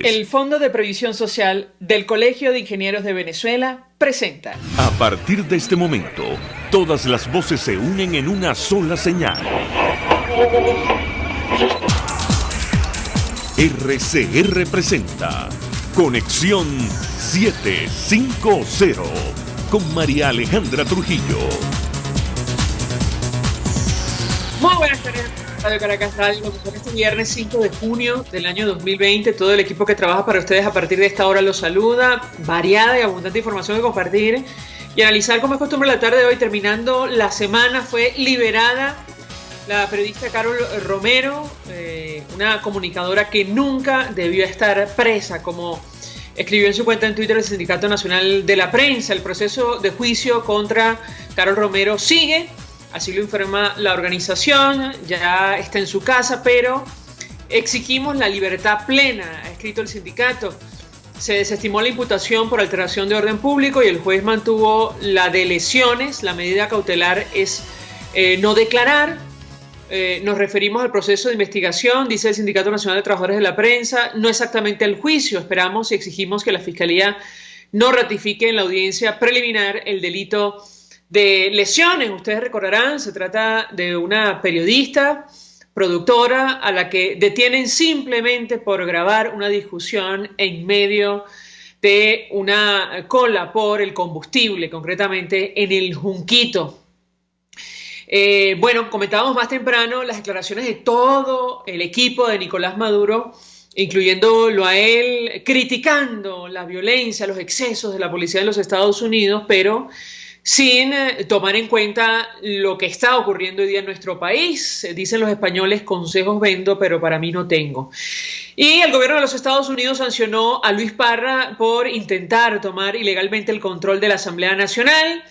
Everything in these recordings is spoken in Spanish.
El Fondo de Previsión Social del Colegio de Ingenieros de Venezuela presenta. A partir de este momento, todas las voces se unen en una sola señal. RCR presenta Conexión 750 con María Alejandra Trujillo. Muy buenas tardes, Radio Caracas Radio. Este viernes 5 de junio del año 2020, todo el equipo que trabaja para ustedes a partir de esta hora los saluda. Variada y abundante información que compartir y analizar, como es costumbre la tarde de hoy. Terminando la semana, fue liberada la periodista Carol Romero, una comunicadora que nunca debió estar presa, como escribió en su cuenta en Twitter el Sindicato Nacional de la Prensa. El proceso de juicio contra Carol Romero sigue. Así lo informa la organización, ya está en su casa, pero exigimos la libertad plena, ha escrito el sindicato. Se desestimó la imputación por alteración de orden público y el juez mantuvo la de lesiones. La medida cautelar es no declarar. Nos referimos al proceso de investigación, dice el Sindicato Nacional de Trabajadores de la Prensa, no exactamente el juicio. Esperamos y exigimos que la Fiscalía no ratifique en la audiencia preliminar el delito de lesiones. Ustedes recordarán, se trata de una periodista, productora, a la que detienen simplemente por grabar una discusión en medio de una cola por el combustible, concretamente en el Junquito. Bueno, comentábamos más temprano las declaraciones de todo el equipo de Nicolás Maduro, incluyéndolo a él, criticando la violencia, los excesos de la policía de los Estados Unidos, pero sin tomar en cuenta lo que está ocurriendo hoy día en nuestro país. Dicen los españoles, consejos vendo, pero para mí no tengo. Y el gobierno de los Estados Unidos sancionó a Luis Parra por intentar tomar ilegalmente el control de la Asamblea Nacional.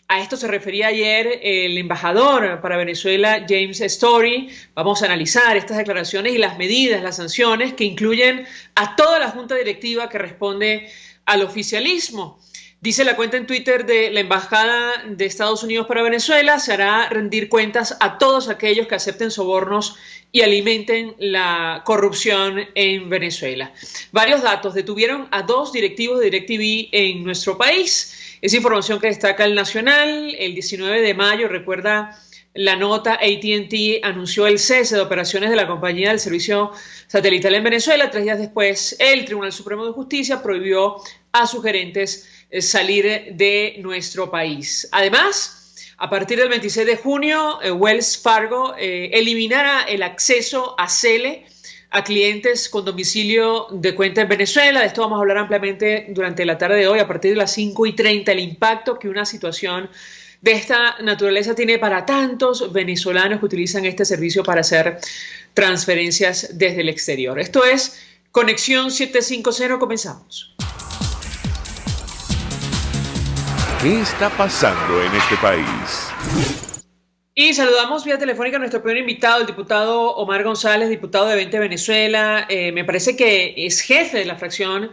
A esto se refería ayer el embajador para Venezuela, James Story. Vamos a analizar estas declaraciones y las medidas, las sanciones que incluyen a toda la junta directiva que responde al oficialismo. Dice la cuenta en Twitter de la Embajada de Estados Unidos para Venezuela: se hará rendir cuentas a todos aquellos que acepten sobornos y alimenten la corrupción en Venezuela. Varios datos: detuvieron a 2 directivos de DirecTV en nuestro país. Es información que destaca el Nacional. El 19 de mayo, recuerda la nota, AT&T anunció el cese de operaciones de la compañía del servicio satelital en Venezuela. 3 días después, el Tribunal Supremo de Justicia prohibió a sus gerentes salir de nuestro país. Además, a partir del 26 de junio, Wells Fargo eliminará el acceso a Cele a clientes con domicilio de cuenta en Venezuela. De esto vamos a hablar ampliamente durante la tarde de hoy, a partir de las 5:30, el impacto que una situación de esta naturaleza tiene para tantos venezolanos que utilizan este servicio para hacer transferencias desde el exterior. Esto es Conexión 750, comenzamos. ¿Qué está pasando en este país? Y saludamos vía telefónica a nuestro primer invitado, el diputado Omar González, diputado de 20 Venezuela. Me parece que es jefe de la fracción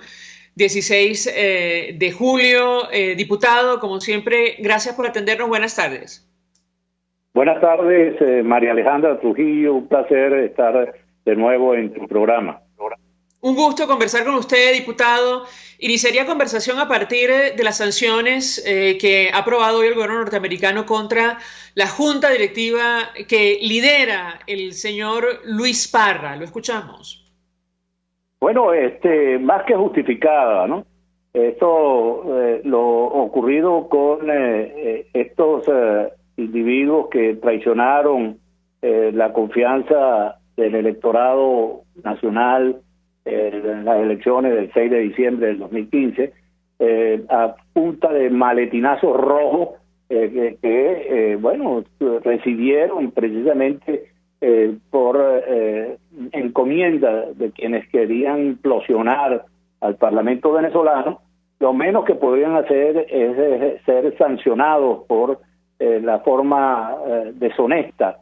16 de julio. Diputado, como siempre, gracias por atendernos. Buenas tardes. Buenas tardes, María Alejandra Trujillo. Un placer estar de nuevo en tu programa. Un gusto conversar con usted, diputado. Iniciaría conversación a partir de las sanciones que ha aprobado hoy el gobierno norteamericano contra la junta directiva que lidera el señor Luis Parra. Lo escuchamos. Bueno, más que justificada, ¿no? Esto, lo ocurrido con estos individuos que traicionaron la confianza del electorado nacional en las elecciones del 6 de diciembre del 2015, a punta de maletinazos rojos bueno, recibieron precisamente por encomienda de quienes querían implosionar al Parlamento venezolano. Lo menos que podrían hacer es ser sancionados por la forma deshonesta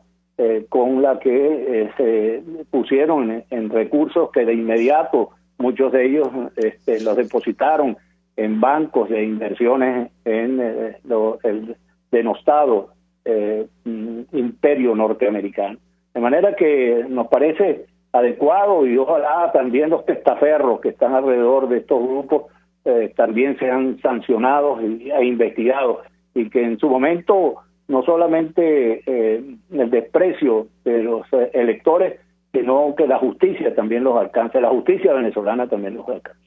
con la que se pusieron en recursos que de inmediato muchos de ellos los depositaron en bancos de inversiones en el denostado imperio norteamericano. De manera que nos parece adecuado, y ojalá también los testaferros que están alrededor de estos grupos también sean sancionados e investigados, y que en su momento no solamente el desprecio de los electores, sino que la justicia también los alcance, la justicia venezolana también los alcance.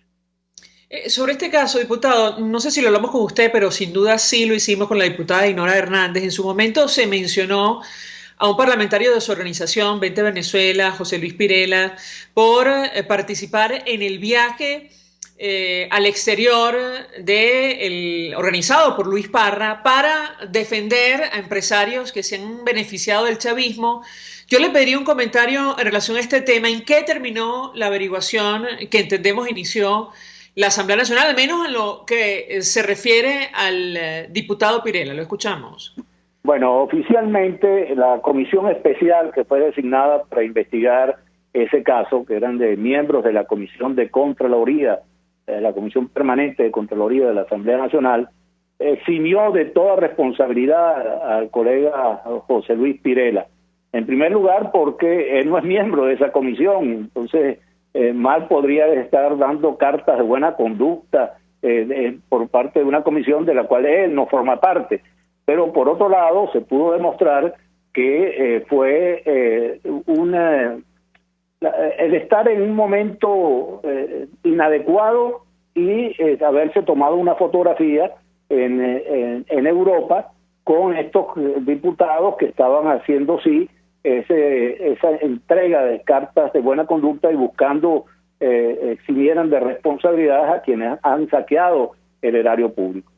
Sobre este caso, diputado, no sé si lo hablamos con usted, pero sin duda sí lo hicimos con la diputada Dinora Hernández. En su momento se mencionó a un parlamentario de su organización, Vente Venezuela, José Luis Pirela, por participar en el viaje al exterior organizado por Luis Parra para defender a empresarios que se han beneficiado del chavismo. Yo le pediría un comentario en relación a este tema. ¿En qué terminó la averiguación que entendemos inició la Asamblea Nacional, al menos en lo que se refiere al diputado Pirela? Lo escuchamos. Bueno, oficialmente la comisión especial que fue designada para investigar ese caso, que eran de miembros de la Comisión de Contraloría, la Comisión Permanente de Contraloría de la Asamblea Nacional, eximió de toda responsabilidad al colega José Luis Pirela. En primer lugar, porque él no es miembro de esa comisión, entonces mal podría estar dando cartas de buena conducta por parte de una comisión de la cual él no forma parte. Pero por otro lado, se pudo demostrar que fue el estar en un momento inadecuado y haberse tomado una fotografía en Europa con estos diputados que estaban haciendo esa entrega de cartas de buena conducta y buscando eximieran de responsabilidades a quienes han saqueado el erario público.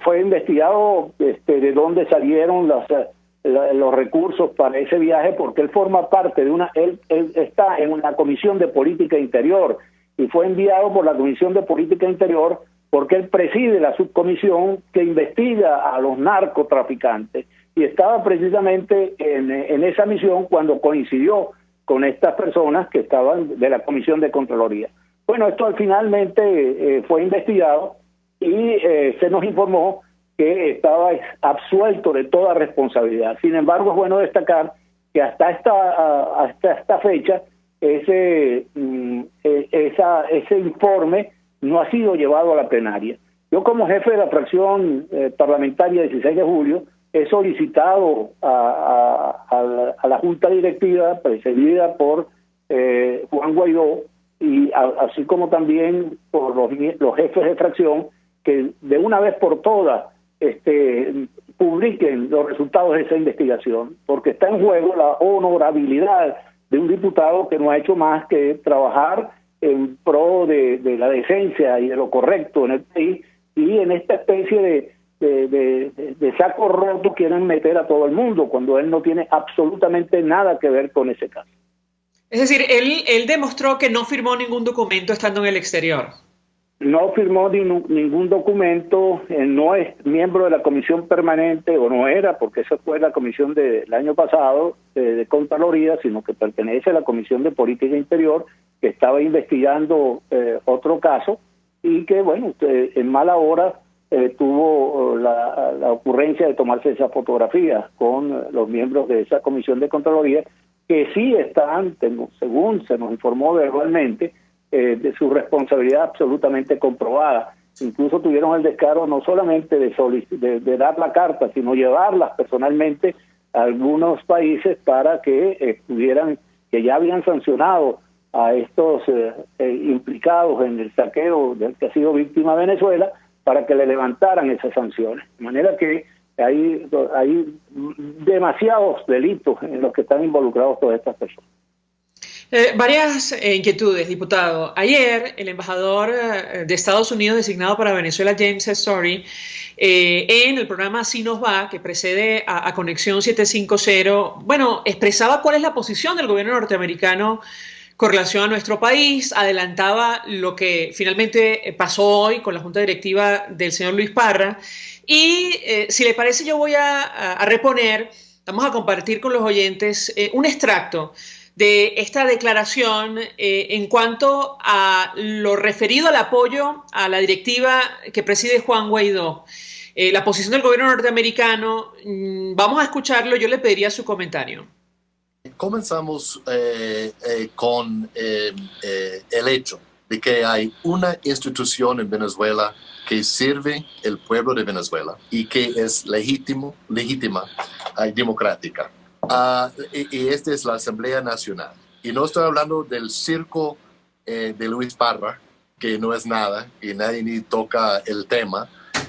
Fue investigado de dónde salieron los recursos para ese viaje, porque él forma parte de él está en una comisión de política interior y fue enviado por la Comisión de Política Interior porque él preside la subcomisión que investiga a los narcotraficantes, y estaba precisamente en esa misión cuando coincidió con estas personas que estaban de la Comisión de Contraloría. Bueno, esto finalmente fue investigado y se nos informó que estaba absuelto de toda responsabilidad. Sin embargo, es bueno destacar que hasta esta fecha ese informe no ha sido llevado a la plenaria. Yo, como jefe de la fracción parlamentaria 16 de julio, he solicitado a la Junta Directiva, presidida por Juan Guaidó, y así como también por los jefes de fracción, que de una vez por todas publiquen los resultados de esa investigación, porque está en juego la honorabilidad de un diputado que no ha hecho más que trabajar en pro de la decencia y de lo correcto en el país, y en esta especie de saco roto quieren meter a todo el mundo cuando él no tiene absolutamente nada que ver con ese caso. Es decir, él demostró que no firmó ningún documento estando en el exterior. No firmó ningún documento, no es miembro de la comisión permanente, o no era, porque esa fue la comisión del año pasado de Contraloría, sino que pertenece a la Comisión de Política Interior, que estaba investigando otro caso, y que, bueno, en mala hora tuvo la ocurrencia de tomarse esa fotografía con los miembros de esa Comisión de Contraloría, que sí están, según se nos informó verbalmente, de su responsabilidad absolutamente comprobada. Incluso tuvieron el descaro no solamente de dar la carta, sino llevarlas personalmente a algunos países para que que ya habían sancionado a estos implicados en el saqueo del que ha sido víctima Venezuela, para que le levantaran esas sanciones. De manera que hay demasiados delitos en los que están involucrados todas estas personas. Varias inquietudes, diputado. Ayer, el embajador de Estados Unidos designado para Venezuela, James Story, en el programa Así Nos Va, que precede a Conexión 750, bueno, expresaba cuál es la posición del gobierno norteamericano con relación a nuestro país, adelantaba lo que finalmente pasó hoy con la Junta Directiva del señor Luis Parra, y si le parece yo voy a reponer, vamos a compartir con los oyentes un extracto de esta declaración en cuanto a lo referido al apoyo a la directiva que preside Juan Guaidó. La posición del gobierno norteamericano, vamos a escucharlo, yo le pediría su comentario. comenzamos con el hecho de que hay una institución en Venezuela que sirve el pueblo de Venezuela y que es legítima y democrática. Y esta es la Asamblea Nacional. Y no estoy hablando del circo de Luis Parra, que no es nada y nadie ni toca el tema,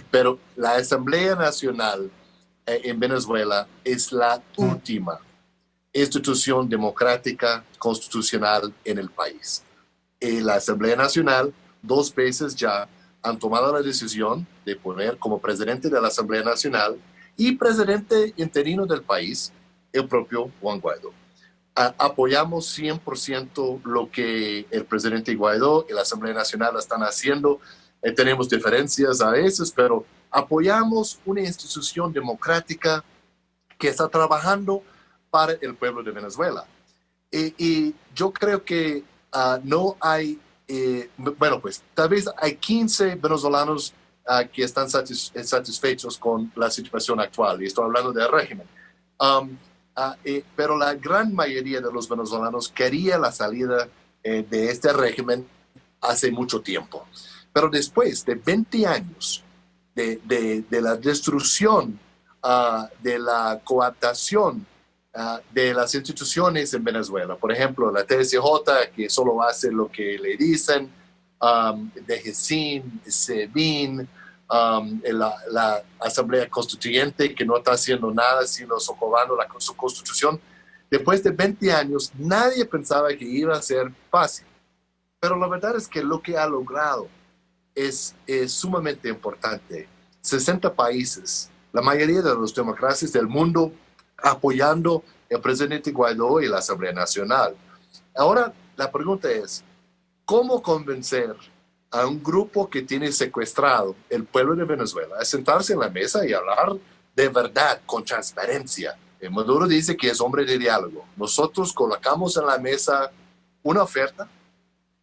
pero la Asamblea Nacional en Venezuela es la última institución democrática constitucional en el país. Y la Asamblea Nacional 2 veces ya han tomado la decisión de poner como presidente de la Asamblea Nacional y presidente interino del país el propio Juan Guaidó. Apoyamos 100% lo que el presidente Guaidó y la Asamblea Nacional están haciendo. Tenemos diferencias a veces, pero apoyamos una institución democrática que está trabajando para el pueblo de Venezuela. Y yo creo que no hay, bueno, pues tal vez hay 15 venezolanos que están satisfechos con la situación actual, y estoy hablando del régimen. Pero la gran mayoría de los venezolanos quería la salida de este régimen hace mucho tiempo. Pero después de 20 años de la destrucción, de la coartación de las instituciones en Venezuela, por ejemplo, la TSJ, que solo hace lo que le dicen, DGCIN, SEBIN, la Asamblea Constituyente, que no está haciendo nada sino socavando su constitución. Después de 20 años, nadie pensaba que iba a ser fácil. Pero la verdad es que lo que ha logrado es sumamente importante. 60 países, la mayoría de las democracias del mundo, apoyando al presidente Guaidó y la Asamblea Nacional. Ahora, la pregunta es, ¿cómo convencer a un grupo que tiene secuestrado el pueblo de Venezuela a sentarse en la mesa y hablar de verdad, con transparencia? Maduro dice que es hombre de diálogo. Nosotros colocamos en la mesa una oferta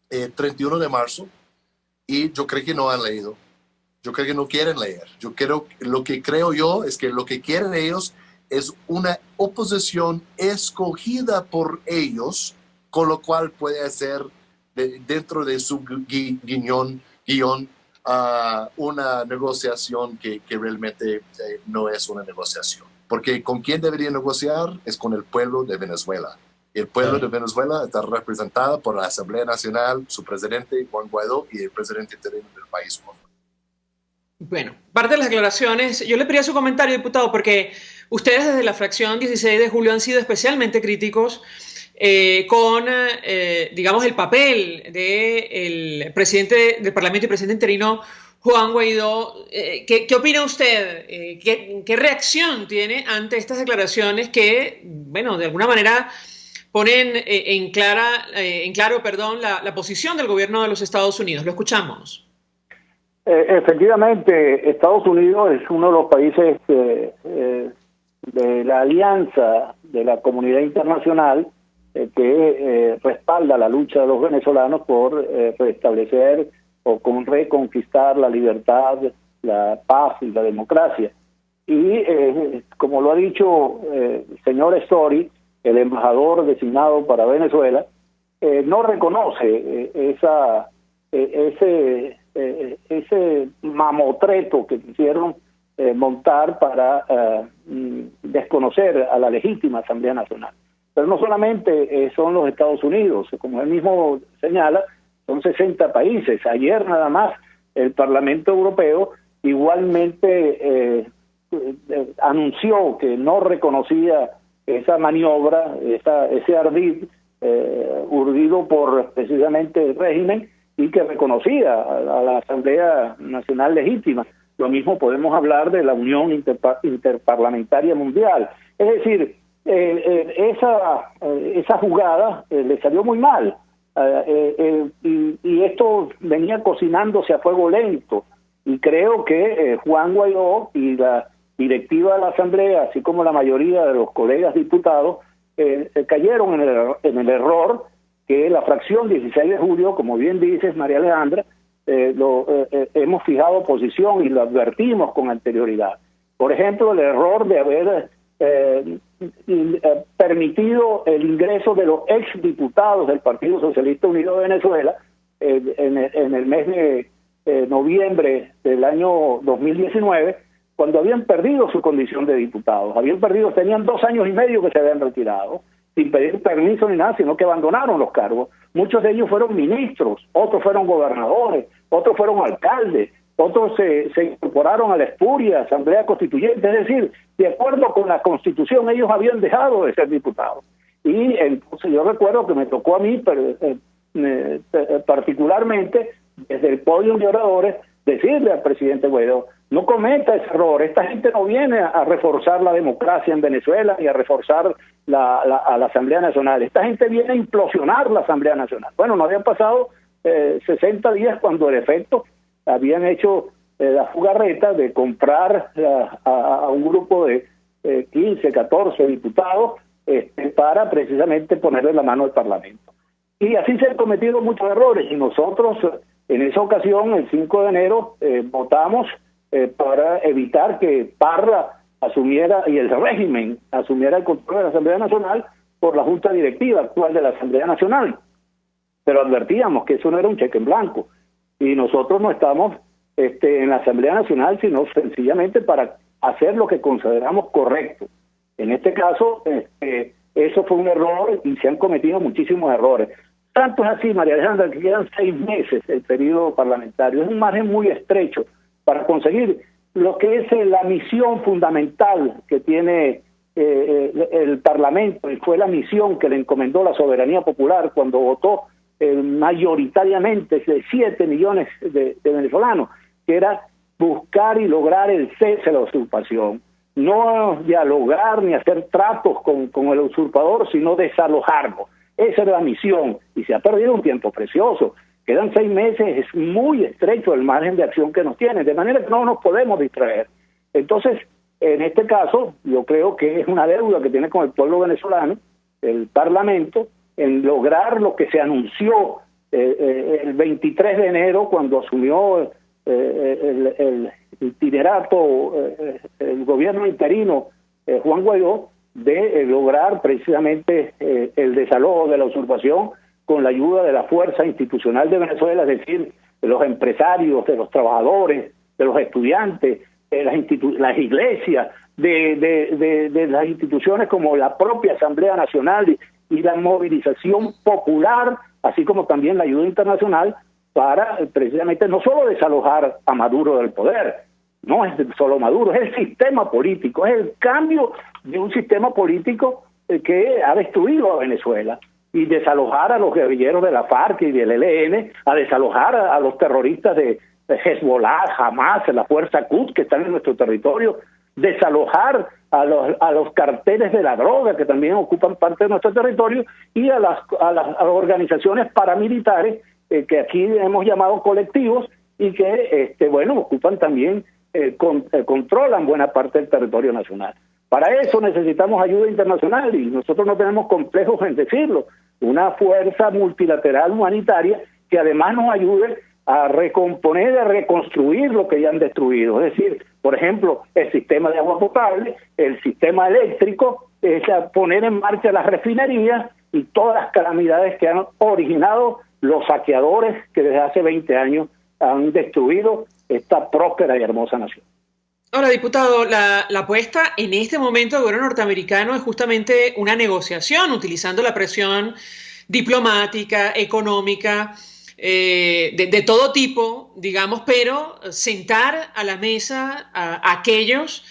el 31 de marzo y yo creo que no han leído. Yo creo que no quieren leer. Lo que creo yo es que lo que quieren ellos es una oposición escogida por ellos, con lo cual puede hacer dentro de su guión una negociación que realmente no es una negociación. Porque con quién debería negociar es con el pueblo de Venezuela. El pueblo de Venezuela está representado por la Asamblea Nacional, su presidente Juan Guaidó y el presidente interino del país. Bueno, parte de las declaraciones, yo le pedía su comentario, diputado, porque ustedes desde la fracción 16 de julio han sido especialmente críticos con, digamos, el papel del presidente del Parlamento y presidente interino, Juan Guaidó. ¿Qué opina usted? ¿Qué reacción tiene ante estas declaraciones que, bueno, de alguna manera ponen en claro, la posición del gobierno de los Estados Unidos? Lo escuchamos. Efectivamente, Estados Unidos es uno de los países de la alianza de la comunidad internacional que respalda la lucha de los venezolanos por restablecer o con reconquistar la libertad, la paz y la democracia. Y como lo ha dicho el señor Story, el embajador designado para Venezuela, no reconoce ese mamotreto que quisieron montar para desconocer a la legítima Asamblea Nacional. Pero no solamente son los Estados Unidos, como él mismo señala, son 60 países. Ayer nada más el Parlamento Europeo igualmente anunció que no reconocía esa maniobra, ese ardid urdido por precisamente el régimen, y que reconocía a la Asamblea Nacional legítima. Lo mismo podemos hablar de la Unión Interparlamentaria Mundial. Es decir, esa jugada le salió muy mal, y esto venía cocinándose a fuego lento, y creo que Juan Guaidó y la directiva de la Asamblea, así como la mayoría de los colegas diputados, cayeron en el error que la fracción 16 de julio, como bien dices, María Alejandra, hemos fijado posición y lo advertimos con anterioridad. Por ejemplo, el error de haber permitido el ingreso de los exdiputados del Partido Socialista Unido de Venezuela en el mes de noviembre del año 2019, cuando habían perdido su condición de diputados. Tenían 2 años y medio que se habían retirado, sin pedir permiso ni nada, sino que abandonaron los cargos. Muchos de ellos fueron ministros, otros fueron gobernadores, otros fueron alcaldes, otros se incorporaron a la espuria, Asamblea Constituyente, es decir, de acuerdo con la Constitución, ellos habían dejado de ser diputados. Y entonces yo recuerdo que me tocó a mí particularmente, desde el podio de oradores, decirle al presidente Guaidó: no cometa ese error, esta gente no viene a reforzar la democracia en Venezuela ni a reforzar a la Asamblea Nacional, esta gente viene a implosionar la Asamblea Nacional. Bueno, no habían pasado 60 días cuando en efecto habían hecho la jugarreta de comprar a un grupo de 15, 14 diputados para precisamente ponerle la mano al Parlamento. Y así se han cometido muchos errores, y nosotros en esa ocasión, el 5 de enero, votamos para evitar que Parra asumiera y el régimen asumiera el control de la Asamblea Nacional por la Junta Directiva actual de la Asamblea Nacional. Pero advertíamos que eso no era un cheque en blanco, y nosotros no estamos en la Asamblea Nacional sino sencillamente para hacer lo que consideramos correcto. En este caso, eso fue un error y se han cometido muchísimos errores. Tanto es así, María Alejandra, que quedan 6 meses el periodo parlamentario. Es un margen muy estrecho para conseguir lo que es la misión fundamental que tiene el Parlamento, y fue la misión que le encomendó la soberanía popular cuando votó mayoritariamente de 7 millones de venezolanos, que era buscar y lograr el cese de la usurpación. No dialogar ni hacer tratos con el usurpador, sino desalojarlo. Esa era la misión, y se ha perdido un tiempo precioso. Quedan 6 meses, es muy estrecho el margen de acción que nos tiene, de manera que no nos podemos distraer. Entonces, en este caso, yo creo que es una deuda que tiene con el pueblo venezolano, el Parlamento, en lograr lo que se anunció el 23 de enero, cuando asumió el itinerato, el gobierno interino, Juan Guaidó, de lograr precisamente el desalojo de la usurpación con la ayuda de la fuerza institucional de Venezuela, es decir, de los empresarios, de los trabajadores, de los estudiantes, de las iglesias, de las instituciones como la propia Asamblea Nacional y la movilización popular, así como también la ayuda internacional para precisamente no solo desalojar a Maduro del poder, no es solo Maduro, es el sistema político, es el cambio de un sistema político que ha destruido a Venezuela, y desalojar a los guerrilleros de la FARC y del ELN, a desalojar a los terroristas de Hezbollah, Hamas, la fuerza Quds que están en nuestro territorio, desalojar a los carteles de la droga que también ocupan parte de nuestro territorio, y a las organizaciones paramilitares que aquí hemos llamado colectivos y que ocupan también, controlan buena parte del territorio nacional. Para eso necesitamos ayuda internacional, y nosotros no tenemos complejos en decirlo, una fuerza multilateral humanitaria que además nos ayude a recomponer, a reconstruir lo que ya han destruido. Es decir, por ejemplo, el sistema de agua potable, el sistema eléctrico, es poner en marcha las refinerías y todas las calamidades que han originado los saqueadores que desde hace 20 años han destruido esta próspera y hermosa nación. Ahora, diputado, la apuesta en este momento del gobierno norteamericano es justamente una negociación, utilizando la presión diplomática, económica, de todo tipo, digamos, pero sentar a la mesa a aquellos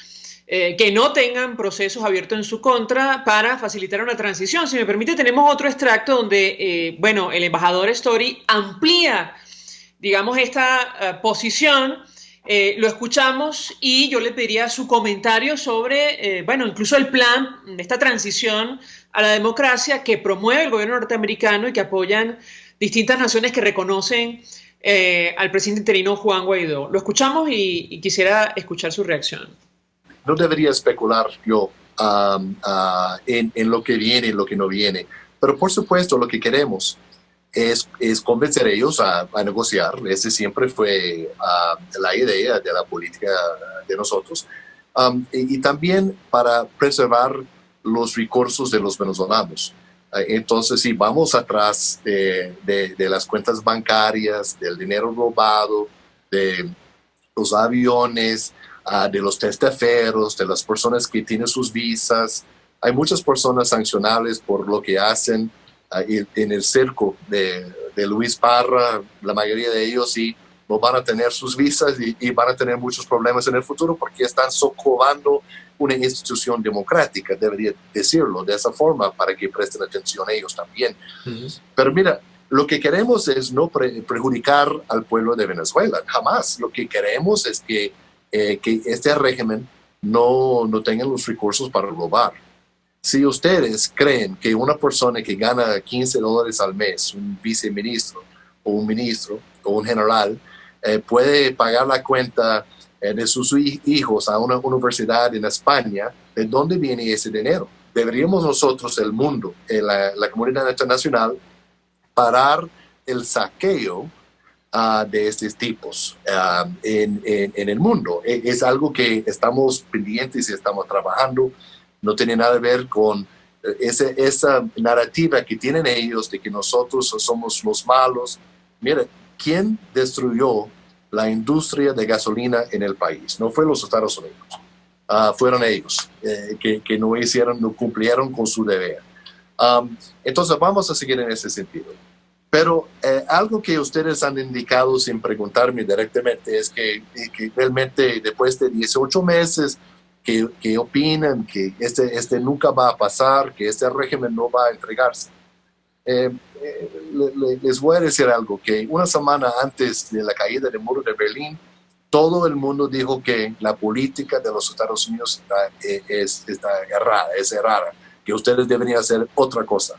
que no tengan procesos abiertos en su contra para facilitar una transición. Si me permite, tenemos otro extracto donde, el embajador Story amplía, digamos, esta posición. Lo escuchamos y yo le pediría su comentario sobre, incluso el plan de esta transición a la democracia que promueve el gobierno norteamericano y que apoyan distintas naciones que reconocen al presidente interino Juan Guaidó. Lo escuchamos y quisiera escuchar su reacción. No debería especular yo en lo que viene y lo que no viene, pero por supuesto lo que queremos es convencer a ellos a negociar. Esa siempre fue la idea de la política de nosotros. Y también para preservar los recursos de los venezolanos. Entonces, sí, vamos atrás de las cuentas bancarias, del dinero robado, de los aviones, de los testaferros, de las personas que tienen sus visas. Hay muchas personas sancionables por lo que hacen en el cerco de Luis Parra. La mayoría de ellos sí no van a tener sus visas y van a tener muchos problemas en el futuro porque están socavando una institución democrática, debería decirlo de esa forma para que presten atención a ellos también. Pero mira, lo que queremos es no perjudicar al pueblo de Venezuela, jamás. Lo que queremos es que este régimen no tenga los recursos para robar. Si ustedes creen que una persona que gana $15 al mes, un viceministro o un ministro o un general, puede pagar la cuenta de sus hijos a una universidad en España, ¿de dónde viene ese dinero? Deberíamos nosotros, el mundo, la comunidad internacional, parar el saqueo de estos tipos en el mundo. Es algo que estamos pendientes y estamos trabajando. No tiene nada que ver con esa narrativa que tienen ellos de que nosotros somos los malos. Mira, ¿quién destruyó la industria de gasolina en el país? No fue los Estados Unidos, fueron ellos que no cumplieron con su deber. Entonces vamos a seguir en ese sentido. Pero algo que ustedes han indicado sin preguntarme directamente es que realmente después de 18 meses que opinan que este nunca va a pasar, que este régimen no va a entregarse. Les voy a decir algo, que una semana antes de la caída del muro de Berlín, todo el mundo dijo que la política de los Estados Unidos está errada, que ustedes deberían hacer otra cosa.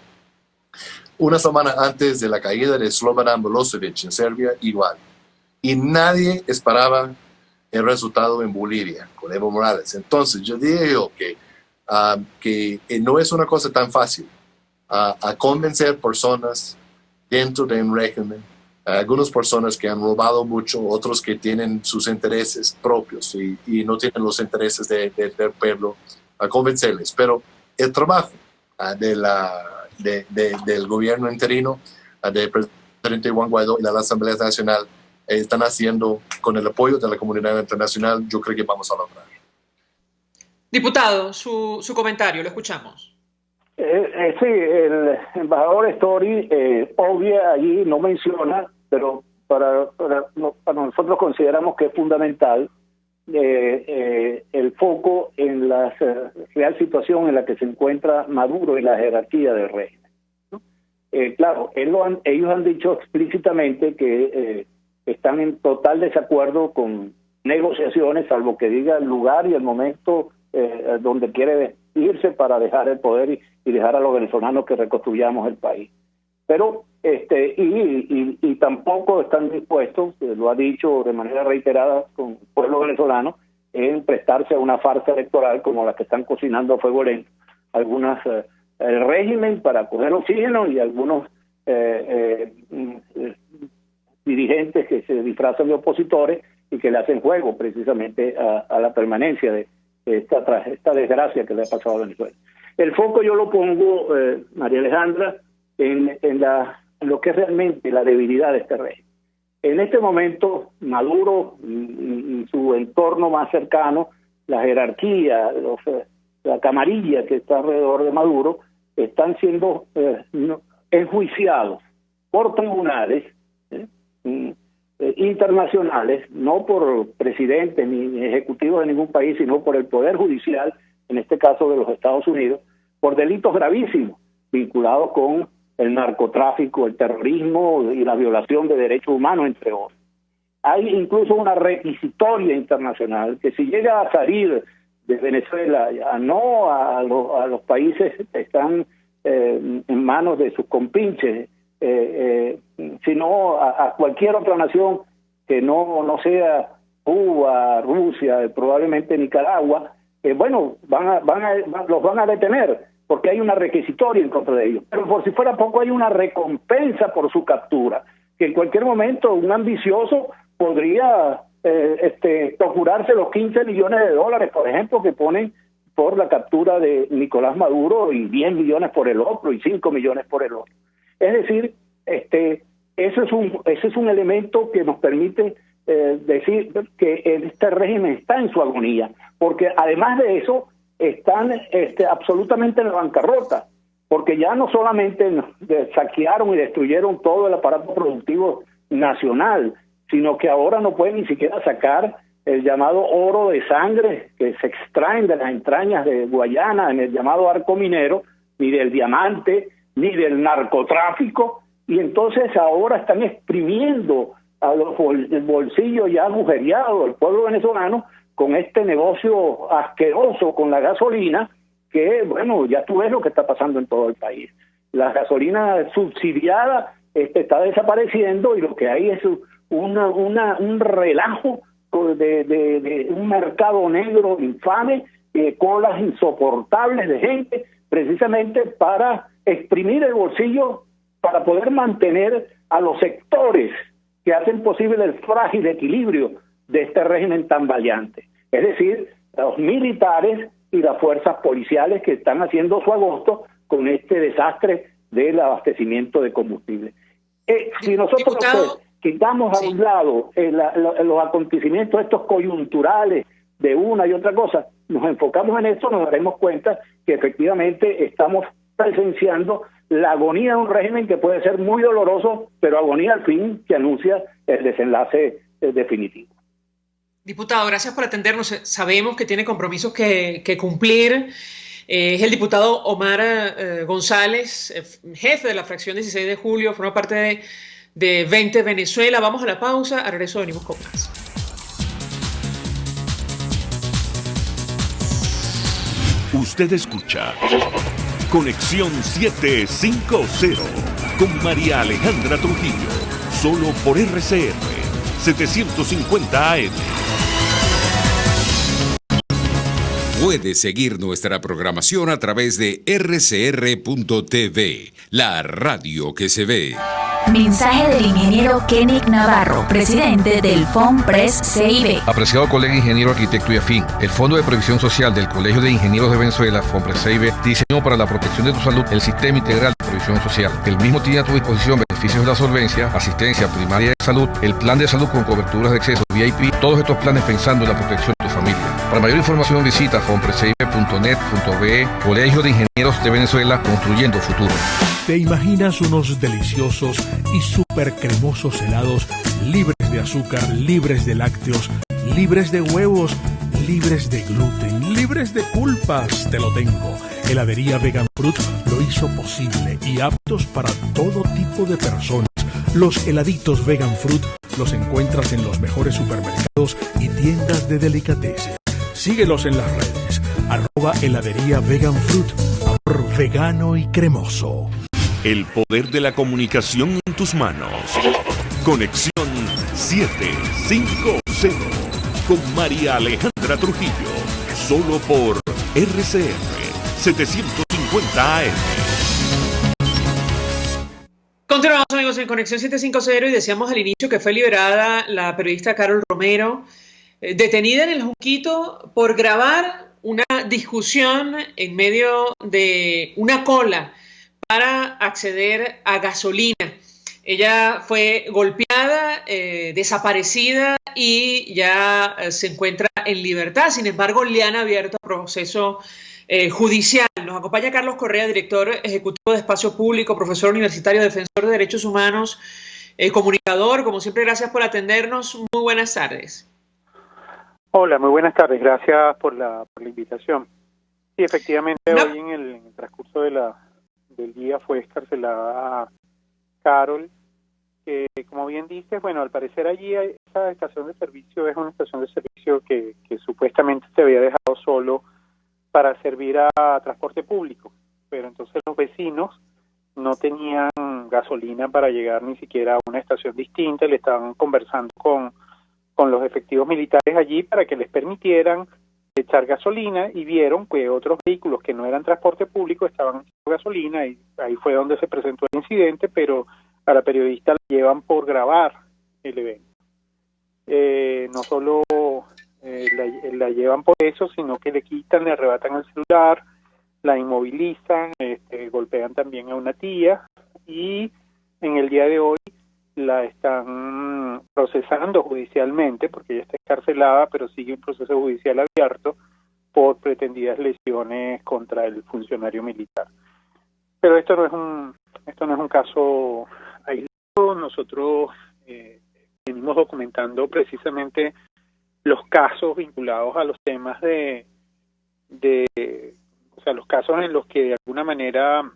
Una semana antes de la caída de Slobodan Milosevic en Serbia, igual. Y nadie esperaba el resultado en Bolivia con Evo Morales. Entonces yo digo que no es una cosa tan fácil a convencer personas dentro de un régimen, algunas personas que han robado mucho, otros que tienen sus intereses propios y no tienen los intereses del pueblo, a convencerles. Pero el trabajo del gobierno interino, del presidente Juan Guaidó y la Asamblea Nacional están haciendo con el apoyo de la comunidad internacional, yo creo que vamos a lograr. Diputado, su comentario, lo escuchamos. Sí, el embajador Story obvia allí, no menciona, pero para nosotros consideramos que es fundamental el foco en la real situación en la que se encuentra Maduro y la jerarquía del régimen, ¿no? Claro, ellos han dicho explícitamente que están en total desacuerdo con negociaciones, salvo que diga el lugar y el momento donde quiere irse para dejar el poder y dejar a los venezolanos que reconstruyamos el país. Pero y tampoco están dispuestos, lo ha dicho de manera reiterada con el pueblo venezolano, en prestarse a una farsa electoral como la que están cocinando a fuego lento algunas el régimen para coger oxígeno y algunos dirigentes que se disfrazan de opositores y que le hacen juego precisamente a la permanencia de esta desgracia que le ha pasado a Venezuela. El foco yo lo pongo, María Alejandra, en lo que es realmente la debilidad de este régimen. En este momento, Maduro y su entorno más cercano, la jerarquía, la camarilla que está alrededor de Maduro, están siendo enjuiciados por tribunales internacionales, no por presidentes ni ejecutivos de ningún país, sino por el Poder Judicial, en este caso de los Estados Unidos, por delitos gravísimos vinculados con el narcotráfico, el terrorismo y la violación de derechos humanos, entre otros. Hay incluso una requisitoria internacional que si llega a salir de Venezuela, no a los países que están en manos de sus compinches, sino a cualquier otra nación que no sea Cuba, Rusia, probablemente Nicaragua, bueno, los van a detener porque hay una requisitoria en contra de ellos. Pero por si fuera poco, hay una recompensa por su captura, que en cualquier momento un ambicioso podría procurarse los $15 millones, por ejemplo, que ponen por la captura de Nicolás Maduro y 10 millones por el otro y 5 millones por el otro. Es decir, ese es un elemento que nos permite decir que este régimen está en su agonía, porque además de eso están absolutamente en la bancarrota, porque ya no solamente saquearon y destruyeron todo el aparato productivo nacional, sino que ahora no pueden ni siquiera sacar el llamado oro de sangre que se extraen de las entrañas de Guayana en el llamado arco minero, ni del diamante, ni del narcotráfico, y entonces ahora están exprimiendo el bolsillo ya agujereado del pueblo venezolano con este negocio asqueroso con la gasolina, que bueno, ya tú ves lo que está pasando en todo el país. La gasolina subsidiada está desapareciendo y lo que hay es un relajo de un mercado negro infame, colas insoportables de gente, precisamente para exprimir el bolsillo, para poder mantener a los sectores que hacen posible el frágil equilibrio de este régimen tan valiente. Es decir, los militares y las fuerzas policiales que están haciendo su agosto con este desastre del abastecimiento de combustible. Si nosotros quitamos a un lado los acontecimientos estos coyunturales de una y otra cosa, nos enfocamos en esto, nos daremos cuenta que efectivamente estamos presenciando la agonía de un régimen que puede ser muy doloroso, pero agonía al fin que anuncia el desenlace definitivo. Diputado, gracias por atendernos. Sabemos que tiene compromisos que cumplir. Es el diputado Omar González, jefe de la fracción 16 de julio, forma parte de 20 Venezuela. Vamos a la pausa, al regreso venimos con más. Usted escucha Conexión 750 con María Alejandra Trujillo, solo por RCR 750 AM. Puede seguir nuestra programación a través de rcr.tv, la radio que se ve. Mensaje del ingeniero Kenick Navarro, presidente del FOMPRES CIB. Apreciado colega ingeniero, arquitecto y afín, el Fondo de Previsión Social del Colegio de Ingenieros de Venezuela, FOMPRES CIB, diseñó para la protección de tu salud el Sistema Integral de Previsión Social. El mismo tiene a tu disposición beneficios de la solvencia, asistencia primaria de salud, el plan de salud con coberturas de acceso VIP, todos estos planes pensando en la protección de tu familia. Para mayor información visita fomprescibe.net.be, Colegio de Ingenieros de Venezuela, construyendo futuro. ¿Te imaginas unos deliciosos y súper cremosos helados libres de azúcar, libres de lácteos, libres de huevos, libres de gluten, libres de pulpas? Te lo tengo. Heladería Vegan Fruit lo hizo posible y aptos para todo tipo de personas. Los heladitos Vegan Fruit los encuentras en los mejores supermercados y tiendas de delicatessen. Síguelos en las redes, @heladería Vegan Fruit, amor vegano y cremoso. El poder de la comunicación en tus manos. Conexión 750 con María Alejandra Trujillo, solo por RCR 750 AM. Continuamos, amigos, en Conexión 750 y decíamos al inicio que fue liberada la periodista Carol Romero, detenida en el Junquito por grabar una discusión en medio de una cola para acceder a gasolina. Ella fue golpeada, desaparecida y ya se encuentra en libertad. Sin embargo, le han abierto proceso judicial. Nos acompaña Carlos Correa, director ejecutivo de Espacio Público, profesor universitario, defensor de derechos humanos, comunicador. Como siempre, gracias por atendernos. Muy buenas tardes. Hola, muy buenas tardes. Gracias por la invitación. Sí, efectivamente, hoy en el transcurso del día fue escarcelada Carol, que como bien dices, bueno, al parecer allí esa estación de servicio es una estación de servicio que supuestamente se había dejado solo para servir a transporte público, pero entonces los vecinos no tenían gasolina para llegar ni siquiera a una estación distinta, le estaban conversando con los efectivos militares allí para que les permitieran echar gasolina y vieron que otros vehículos que no eran transporte público estaban echando gasolina y ahí fue donde se presentó el incidente, pero a la periodista la llevan por grabar el evento. No solo la llevan por eso, sino que le quitan, le arrebatan el celular, la inmovilizan, golpean también a una tía, y en el día de hoy la están procesando judicialmente, porque ella está encarcelada, pero sigue un proceso judicial abierto por pretendidas lesiones contra el funcionario militar. Pero esto no es un caso aislado. Nosotros venimos documentando precisamente los casos vinculados a los temas o sea, los casos en los que de alguna manera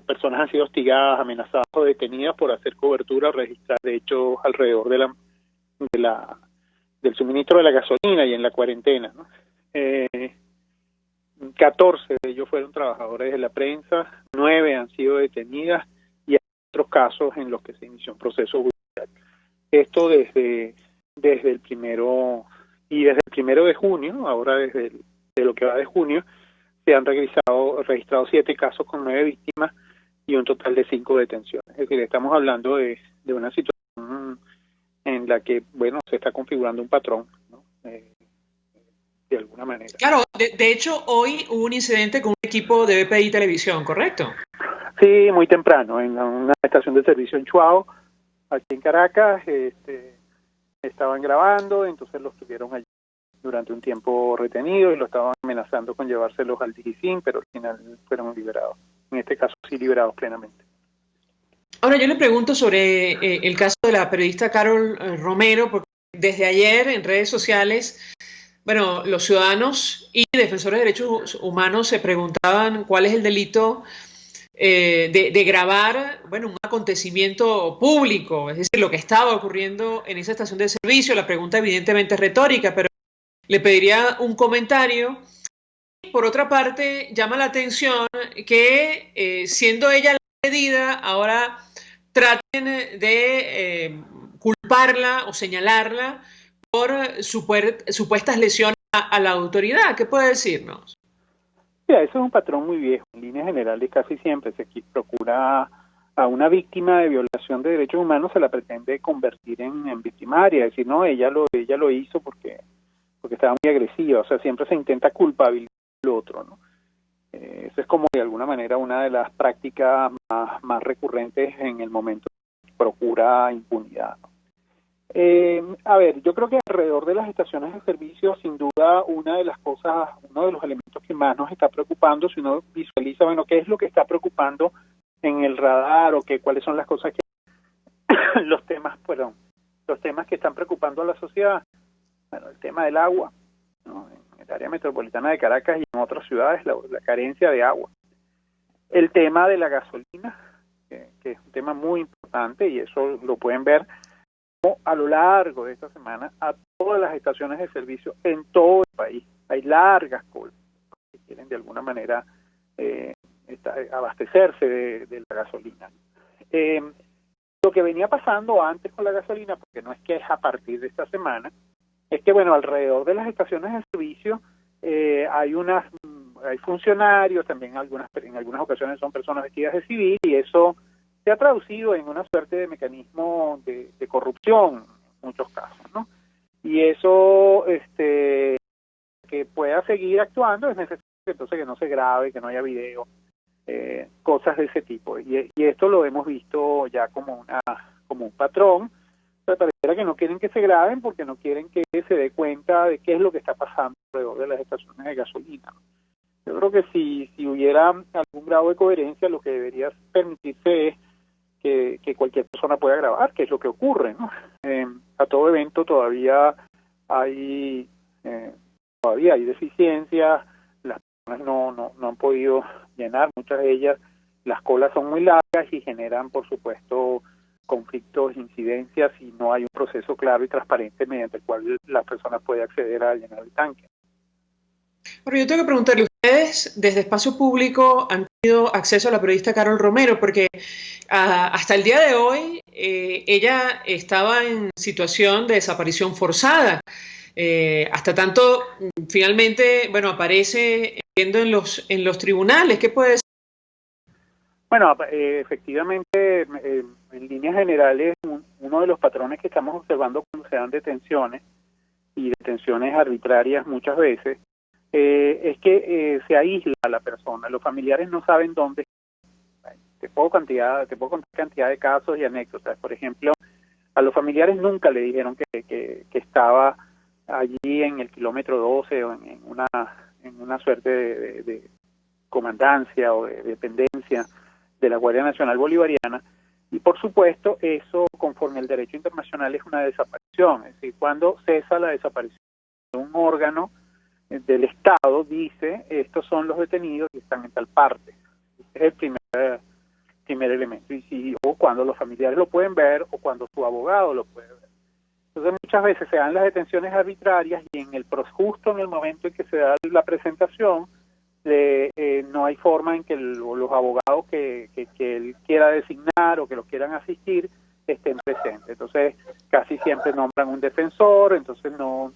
personas han sido hostigadas, amenazadas o detenidas por hacer cobertura o registrar hechos alrededor del suministro de la gasolina y en la cuarentena, ¿no? 14 de ellos fueron trabajadores de la prensa, 9 han sido detenidas y hay otros casos en los que se inició un proceso judicial. Esto desde el primero de junio, ahora de lo que va de junio, se han registrado 7 casos con 9 víctimas y un total de 5 detenciones. Es decir, estamos hablando de una situación en la que, bueno, se está configurando un patrón, ¿no? De alguna manera. Claro, de hecho, hoy hubo un incidente con un equipo de BPI Televisión, ¿correcto? Sí, muy temprano, en una estación de servicio en Chuao, aquí en Caracas, estaban grabando, entonces los tuvieron allí durante un tiempo retenidos y lo estaban amenazando con llevárselos al DIGICIN, pero al final fueron liberados. En este caso sí liberados plenamente. Ahora yo le pregunto sobre el caso de la periodista Carol Romero, porque desde ayer en redes sociales, bueno, los ciudadanos y defensores de derechos humanos se preguntaban cuál es el delito de grabar, bueno, un acontecimiento público, es decir, lo que estaba ocurriendo en esa estación de servicio. La pregunta evidentemente es retórica, pero le pediría un comentario. Por otra parte, llama la atención que siendo ella la agredida, ahora traten de culparla o señalarla por supuestas lesiones a la autoridad. ¿Qué puede decirnos? Mira, eso es un patrón muy viejo. En líneas generales, casi siempre se procura a una víctima de violación de derechos humanos, se la pretende convertir en victimaria, es decir, no, ella lo hizo porque estaba muy agresiva. O sea, siempre se intenta culpabilizar al otro, ¿no? Eso es como de alguna manera una de las prácticas más recurrentes en el momento que procura impunidad, ¿no? A ver, yo creo que alrededor de las estaciones de servicio, sin duda, uno de los elementos que más nos está preocupando, si uno visualiza, bueno, qué es lo que está preocupando en el radar o cuáles son las cosas los temas que están preocupando a la sociedad. Bueno, el tema del agua, ¿no? En el área metropolitana de Caracas y en otras ciudades, la carencia de agua. El tema de la gasolina, que es un tema muy importante, y eso lo pueden ver a lo largo de esta semana a todas las estaciones de servicio en todo el país. Hay largas colas que quieren de alguna manera abastecerse de la gasolina. Lo que venía pasando antes con la gasolina, porque no es que es a partir de esta semana, es que, bueno, alrededor de las estaciones de servicio hay funcionarios, también en algunas ocasiones son personas vestidas de civil, y eso se ha traducido en una suerte de mecanismo de corrupción en muchos casos, ¿no? Y eso, que pueda seguir actuando, es necesario entonces que no se grabe, que no haya video, cosas de ese tipo. Y esto lo hemos visto ya como un patrón. O sea, pareciera que no quieren que se graben porque no quieren que se dé cuenta de qué es lo que está pasando alrededor de las estaciones de gasolina. Yo creo que si hubiera algún grado de coherencia, lo que debería permitirse es que cualquier persona pueda grabar, que es lo que ocurre, ¿no? A todo evento todavía hay deficiencias, las personas no han podido llenar, muchas de ellas, las colas son muy largas y generan, por supuesto, conflictos, incidencias, y no hay un proceso claro y transparente mediante el cual la persona puede acceder a llenar el tanque. Pero yo tengo que preguntarle, ustedes desde Espacio Público han tenido acceso a la periodista Carol Romero, porque hasta el día de hoy ella estaba en situación de desaparición forzada, hasta tanto finalmente, bueno, aparece viendo en los tribunales. ¿Qué puede decir? Bueno, efectivamente, en líneas generales, uno de los patrones que estamos observando cuando se dan detenciones y detenciones arbitrarias muchas veces, es que se aísla a la persona. Los familiares no saben dónde. Te puedo contar cantidad de casos y anécdotas. Por ejemplo, a los familiares nunca le dijeron que estaba allí en el kilómetro 12 o en una suerte de comandancia o de dependencia de la Guardia Nacional Bolivariana. Y por supuesto, eso conforme al derecho internacional es una desaparición. Es decir, cuando cesa la desaparición de un órgano del Estado, dice, estos son los detenidos y están en tal parte. Ese es el primer elemento. O cuando los familiares lo pueden ver o cuando su abogado lo puede ver. Entonces muchas veces se dan las detenciones arbitrarias y justo en el momento en que se da la presentación, no hay forma en que los abogados que él quiera designar o que los quieran asistir estén presentes. Entonces casi siempre nombran un defensor, entonces un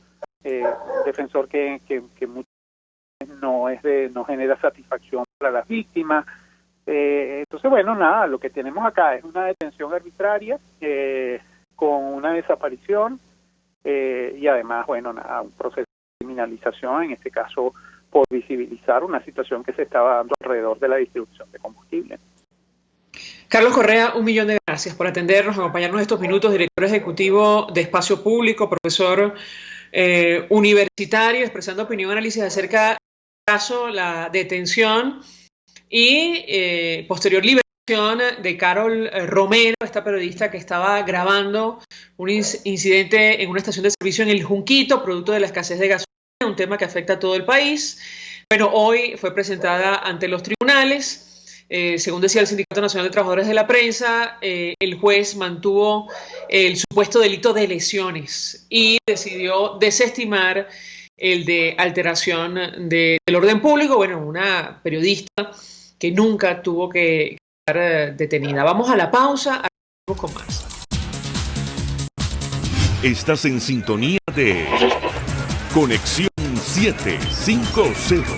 defensor que muchas veces no genera satisfacción para las víctimas. Entonces, bueno, nada, lo que tenemos acá es una detención arbitraria con una desaparición y además, bueno, nada, un proceso de criminalización, en este caso por visibilizar una situación que se estaba dando alrededor de la distribución de combustible. Carlos Correa, 1.000.000 de gracias por atendernos, acompañarnos estos minutos, director ejecutivo de Espacio Público, profesor universitario, expresando opinión y análisis acerca del caso, la detención y posterior liberación de Carol Romero, esta periodista que estaba grabando un incidente en una estación de servicio en El Junquito, producto de la escasez de gasolina, un tema que afecta a todo el país. Bueno, hoy fue presentada ante los tribunales. Según decía el Sindicato Nacional de Trabajadores de la Prensa, el juez mantuvo el supuesto delito de lesiones y decidió desestimar el de alteración del orden público. Bueno, una periodista que nunca tuvo que estar detenida. Vamos a la pausa, seguimos con más. Estás en sintonía de Conexión 750,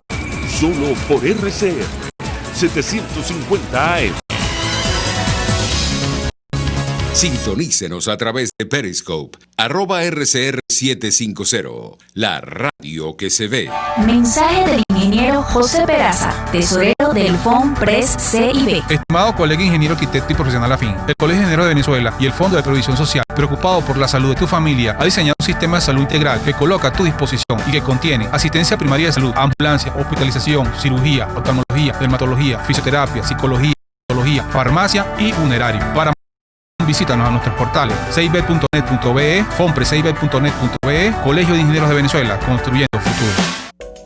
solo por RCR 750 AM. Sintonícenos a través de Periscope, @RCR750, la radio que se ve. Mensaje del ingeniero José Peraza, tesorero del FOMPRES CIB. Estimado colega ingeniero, arquitecto y profesional afín, el Colegio de Ingenieros de Venezuela y el Fondo de Previsión Social, preocupado por la salud de tu familia, ha diseñado un sistema de salud integral que coloca a tu disposición y que contiene asistencia primaria de salud, ambulancia, hospitalización, cirugía, oftalmología, dermatología, fisioterapia, psicología, farmacia y funerario. Para visítanos a nuestros portales cib.net.be, fomprescib.net.be, Colegio de Ingenieros de Venezuela, construyendo futuro.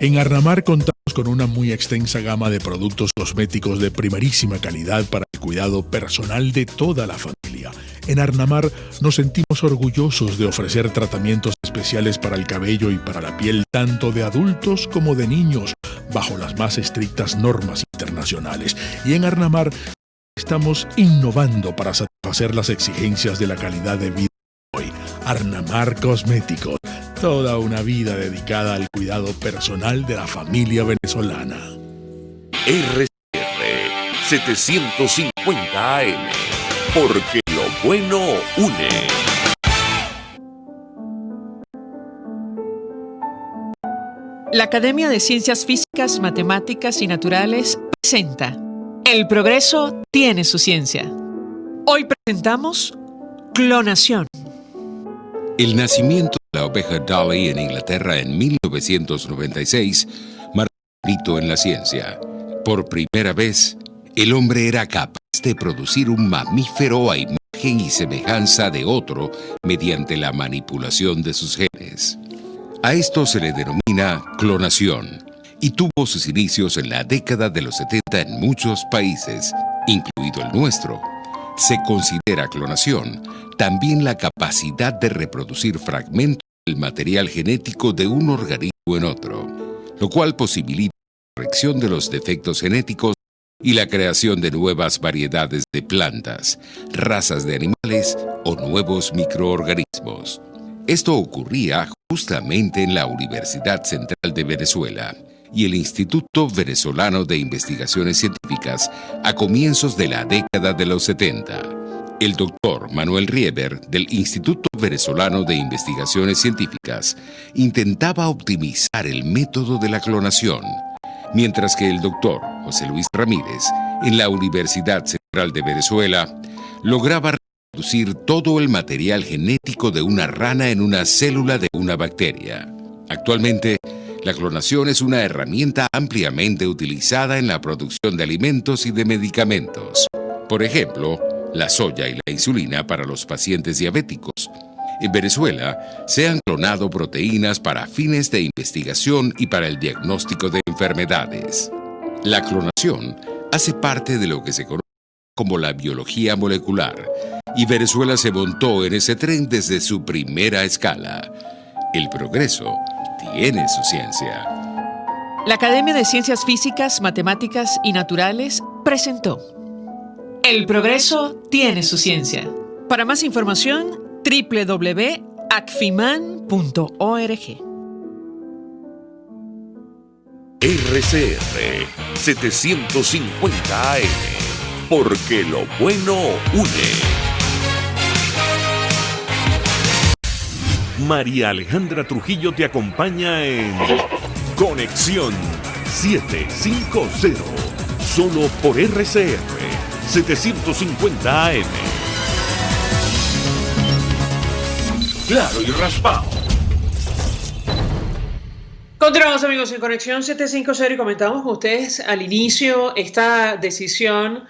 En Arnamar contamos con una muy extensa gama de productos cosméticos de primerísima calidad para el cuidado personal de toda la familia. En Arnamar nos sentimos orgullosos de ofrecer tratamientos especiales para el cabello y para la piel, tanto de adultos como de niños, bajo las más estrictas normas internacionales. Y en Arnamar estamos innovando para satisfacer las exigencias de la calidad de vida de hoy. Arnamar Cosméticos, toda una vida dedicada al cuidado personal de la familia venezolana. RCR 750 AM, porque lo bueno une. La Academia de Ciencias Físicas, Matemáticas y Naturales presenta El progreso tiene su ciencia. Hoy presentamos clonación. El nacimiento de la oveja Dolly en Inglaterra en 1996 marcó un hito en la ciencia. Por primera vez, el hombre era capaz de producir un mamífero a imagen y semejanza de otro mediante la manipulación de sus genes. A esto se le denomina clonación y tuvo sus inicios en la década de los 70 en muchos países, incluido el nuestro. Se considera clonación también la capacidad de reproducir fragmentos del material genético de un organismo en otro, lo cual posibilita la corrección de los defectos genéticos y la creación de nuevas variedades de plantas, razas de animales o nuevos microorganismos. Esto ocurría justamente en la Universidad Central de Venezuela y el Instituto Venezolano de Investigaciones Científicas a comienzos de la década de los 70. El doctor Manuel Rieber, del Instituto Venezolano de Investigaciones Científicas, intentaba optimizar el método de la clonación, mientras que el doctor José Luis Ramírez, en la Universidad Central de Venezuela, lograba reproducir todo el material genético de una rana en una célula de una bacteria. Actualmente, la clonación es una herramienta ampliamente utilizada en la producción de alimentos y de medicamentos. Por ejemplo, la soya y la insulina para los pacientes diabéticos. En Venezuela se han clonado proteínas para fines de investigación y para el diagnóstico de enfermedades. La clonación hace parte de lo que se conoce como la biología molecular, y Venezuela se montó en ese tren desde su primera escala. El progreso tiene su ciencia. La Academia de Ciencias Físicas, Matemáticas y Naturales presentó El progreso tiene su ciencia. Para más información, www.acfiman.org. RCR 750 AM, porque lo bueno une. María Alejandra Trujillo te acompaña en Conexión 750, solo por RCR 750 AM. Claro y raspado. Continuamos, amigos, en Conexión 750 y comentamos con ustedes al inicio esta decisión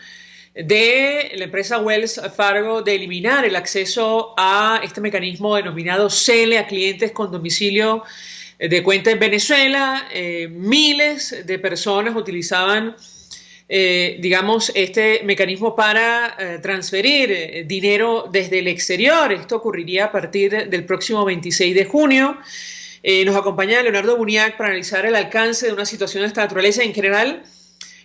de la empresa Wells Fargo de eliminar el acceso a este mecanismo denominado CELE a clientes con domicilio de cuenta en Venezuela. Miles de personas utilizaban este mecanismo para transferir dinero desde el exterior. Esto ocurriría a partir del próximo 26 de junio. Nos acompaña Leonardo Buniac para analizar el alcance de una situación de esta naturaleza en general,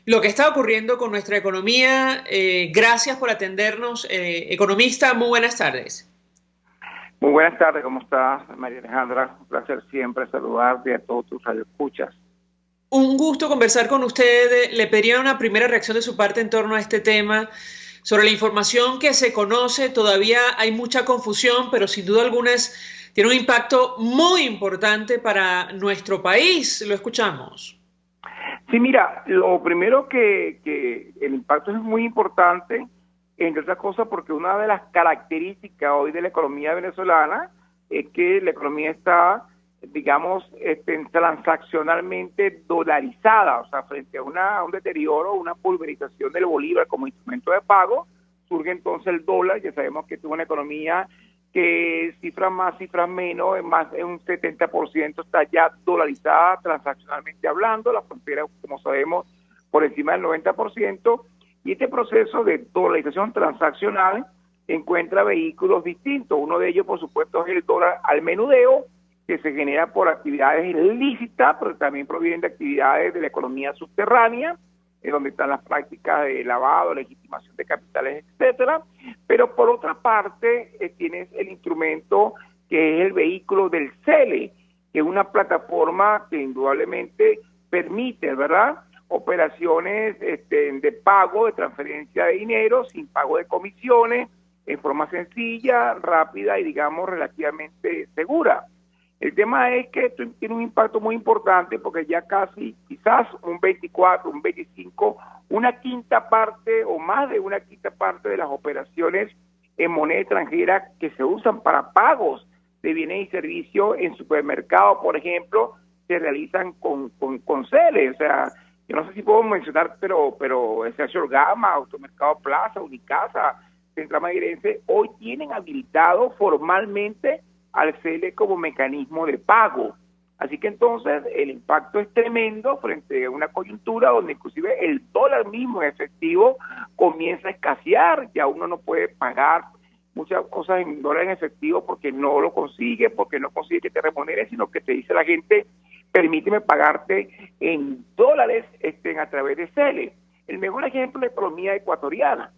lo que está ocurriendo con nuestra economía. Gracias por atendernos, economista. Muy buenas tardes. Muy buenas tardes, ¿cómo estás, María Alejandra? Un placer siempre saludarte a todos tus radioescuchas. Un gusto conversar con usted. Le pediría una primera reacción de su parte en torno a este tema. Sobre la información que se conoce, todavía hay mucha confusión, pero sin duda alguna tiene un impacto muy importante para nuestro país. Lo escuchamos. Sí, mira, lo primero que el impacto es muy importante, entre otras cosas, porque una de las características hoy de la economía venezolana es que la economía está, digamos, transaccionalmente dolarizada, o sea, frente a un deterioro, una pulverización del bolívar como instrumento de pago, surge entonces el dólar. Ya sabemos que es una economía que cifras más, cifras menos, más de un 70% está ya dolarizada transaccionalmente hablando, la frontera, como sabemos, por encima del 90%, y este proceso de dolarización transaccional encuentra vehículos distintos. Uno de ellos, por supuesto, es el dólar al menudeo, que se genera por actividades ilícitas, pero también provienen de actividades de la economía subterránea, donde están las prácticas de lavado, legitimación de capitales, etcétera. Pero por otra parte, tienes el instrumento que es el vehículo del CELE, que es una plataforma que indudablemente permite, ¿verdad?, operaciones de pago, de transferencia de dinero, sin pago de comisiones, en forma sencilla, rápida y, digamos, relativamente segura. El tema es que esto tiene un impacto muy importante porque ya casi, quizás un 24, un 25, una quinta parte o más de una quinta parte de las operaciones en moneda extranjera que se usan para pagos de bienes y servicios en supermercados, por ejemplo, se realizan con CELE. O sea, yo no sé si puedo mencionar, pero el Sergio Gama, Automercado Plaza, Unicasa, Central Mairense, hoy tienen habilitado formalmente al CELE como mecanismo de pago. Así que entonces el impacto es tremendo frente a una coyuntura donde inclusive el dólar mismo en efectivo comienza a escasear. Ya uno no puede pagar muchas cosas en dólar en efectivo porque no lo consigue, porque no consigue que te remunere, sino que te dice la gente, permíteme pagarte en dólares a través de CELE. El mejor ejemplo es la economía ecuatoriana.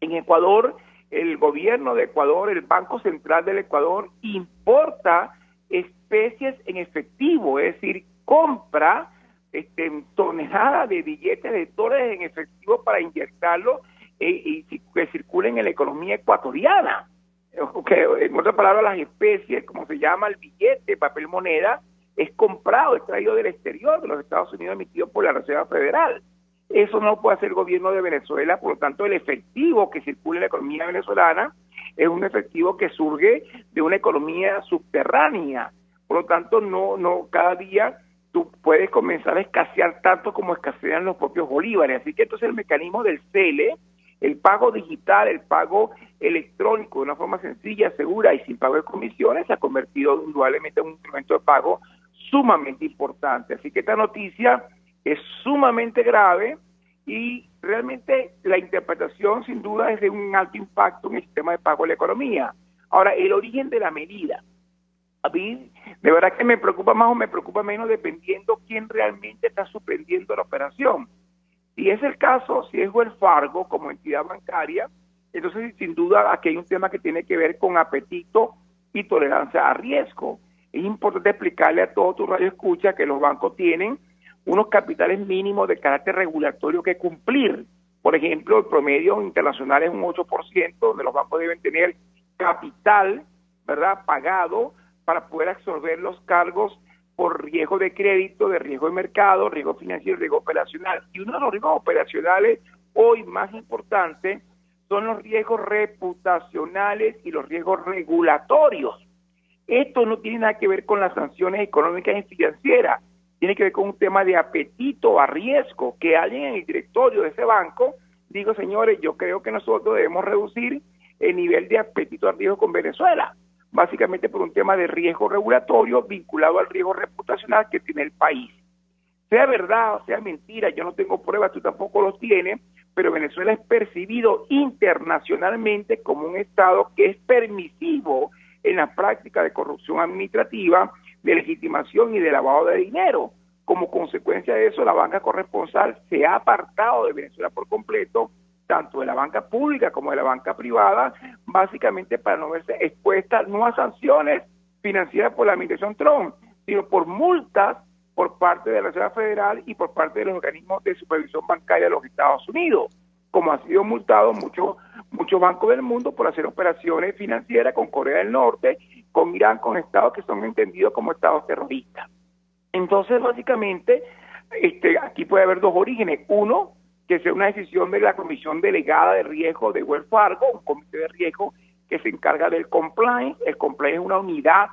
En Ecuador, el gobierno de Ecuador, el Banco Central del Ecuador, importa especies en efectivo, es decir, compra toneladas de billetes de dólares en efectivo para inyectarlo que circulen en la economía ecuatoriana. Que, en otras palabras, las especies, como se llama el billete, papel moneda, es comprado, es traído del exterior, de los Estados Unidos, emitido por la Reserva Federal. Eso no lo puede hacer el gobierno de Venezuela, por lo tanto el efectivo que circula en la economía venezolana es un efectivo que surge de una economía subterránea. Por lo tanto, no cada día tú puedes comenzar a escasear tanto como escasean los propios bolívares. Así que entonces el mecanismo del CELE, el pago digital, el pago electrónico de una forma sencilla, segura y sin pago de comisiones, se ha convertido indudablemente en un instrumento de pago sumamente importante. Así que esta noticia es sumamente grave y realmente la interpretación sin duda es de un alto impacto en el sistema de pago de la economía. Ahora, el origen de la medida. A mí, de verdad que me preocupa más o me preocupa menos dependiendo quién realmente está suspendiendo la operación. Si es el caso, si es Wells Fargo como entidad bancaria, entonces sin duda aquí hay un tema que tiene que ver con apetito y tolerancia a riesgo. Es importante explicarle a todo tu radio escucha que los bancos tienen unos capitales mínimos de carácter regulatorio que cumplir. Por ejemplo, el promedio internacional es un 8%, donde los bancos deben tener capital, ¿verdad?, pagado para poder absorber los cargos por riesgo de crédito, de riesgo de mercado, riesgo financiero y riesgo operacional. Y uno de los riesgos operacionales hoy más importantes son los riesgos reputacionales y los riesgos regulatorios. Esto no tiene nada que ver con las sanciones económicas y financieras, tiene que ver con un tema de apetito a riesgo, que alguien en el directorio de ese banco digo, señores, yo creo que nosotros debemos reducir el nivel de apetito a riesgo con Venezuela, básicamente por un tema de riesgo regulatorio vinculado al riesgo reputacional que tiene el país. Sea verdad o sea mentira, yo no tengo pruebas, tú tampoco los tienes, pero Venezuela es percibido internacionalmente como un Estado que es permisivo en la práctica de corrupción administrativa, de legitimación y de lavado de dinero. Como consecuencia de eso, la banca corresponsal se ha apartado de Venezuela por completo, tanto de la banca pública como de la banca privada, básicamente para no verse expuesta no a sanciones financieras por la administración Trump, sino por multas por parte de la Reserva Federal y por parte de los organismos de supervisión bancaria de los Estados Unidos, como han sido multados muchos bancos del mundo por hacer operaciones financieras con Corea del Norte, con Irán, con estados que son entendidos como estados terroristas. Entonces, básicamente, aquí puede haber dos orígenes. Uno, que sea una decisión de la Comisión Delegada de Riesgo de Wells Fargo, un comité de riesgo que se encarga del compliance. El compliance es una unidad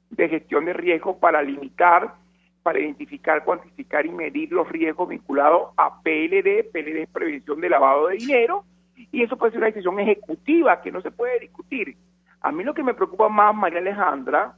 de gestión de riesgo para limitar, para identificar, cuantificar y medir los riesgos vinculados a PLD. PLD es prevención de lavado de dinero, y eso puede ser una decisión ejecutiva que no se puede discutir. A mí lo que me preocupa más, María Alejandra,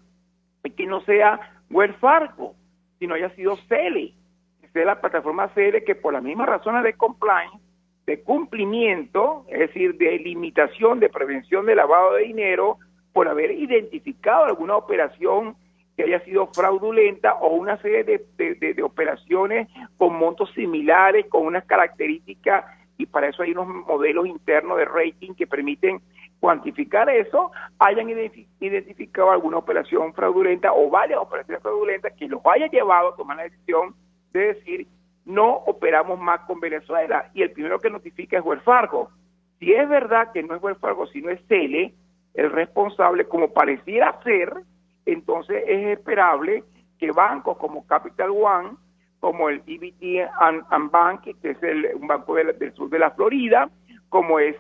es que no sea Wells Fargo, sino haya sido CELE, que sea la plataforma CELE, que por las mismas razones de compliance, de cumplimiento, es decir, de limitación, de prevención de lavado de dinero, por haber identificado alguna operación que haya sido fraudulenta o una serie de operaciones con montos similares, con unas características, y para eso hay unos modelos internos de rating que permiten cuantificar eso, hayan identificado alguna operación fraudulenta o varias operaciones fraudulentas que los haya llevado a tomar la decisión de decir, no operamos más con Venezuela, y el primero que notifica es Wells Fargo. Si es verdad que no es Wells Fargo, sino es CELE, el responsable, como pareciera ser, entonces es esperable que bancos como Capital One, como el EBT and Bank, que es un banco del sur de la Florida, como el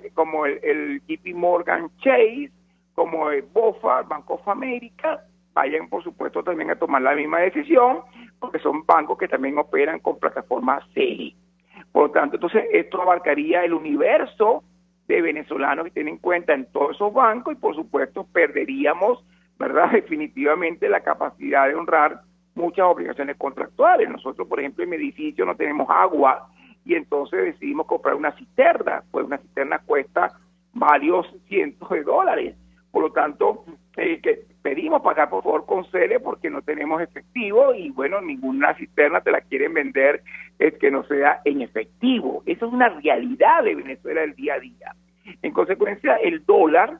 JP Morgan Chase, como el BofA, Bank of America, vayan por supuesto también a tomar la misma decisión, porque son bancos que también operan con plataformas CELE. Por lo tanto, entonces esto abarcaría el universo de venezolanos que tienen cuenta en todos esos bancos, y por supuesto perderíamos, ¿verdad?, definitivamente la capacidad de honrar muchas obligaciones contractuales. Nosotros, por ejemplo, en mi edificio no tenemos agua, y entonces decidimos comprar una cisterna. Pues una cisterna cuesta varios cientos de dólares. Por lo tanto, que pedimos pagar por favor con CELE porque no tenemos efectivo, y bueno, ninguna cisterna te la quieren vender que no sea en efectivo. Eso es una realidad de Venezuela del día a día. En consecuencia, el dólar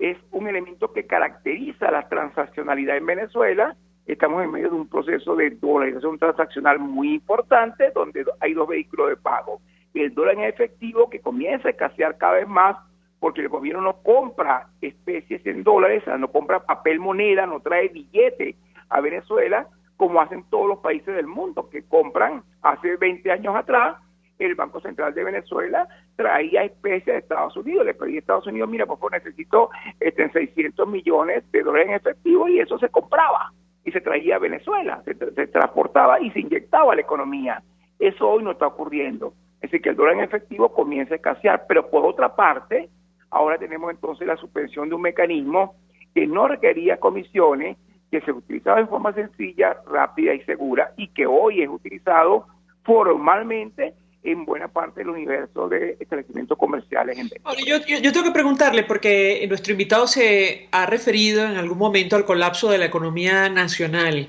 es un elemento que caracteriza la transaccionalidad en Venezuela. Estamos en medio de un proceso de dolarización transaccional muy importante, donde hay dos vehículos de pago, el dólar en efectivo que comienza a escasear cada vez más porque el gobierno no compra especies en dólares, o sea, no compra papel moneda, no trae billete a Venezuela, como hacen todos los países del mundo, que compran hace 20 años atrás. El Banco Central de Venezuela traía especies de Estados Unidos, le pedí a Estados Unidos, mira, por favor, necesito 600 millones de dólares en efectivo, y eso se compraba y se traía a Venezuela, se transportaba y se inyectaba a la economía. Eso hoy no está ocurriendo. Es decir, que el dólar en efectivo comienza a escasear, pero por otra parte, ahora tenemos entonces la suspensión de un mecanismo que no requería comisiones, que se utilizaba en forma sencilla, rápida y segura, y que hoy es utilizado formalmente en buena parte del universo de establecimientos comerciales en Venezuela. Yo tengo que preguntarle, porque nuestro invitado se ha referido en algún momento al colapso de la economía nacional,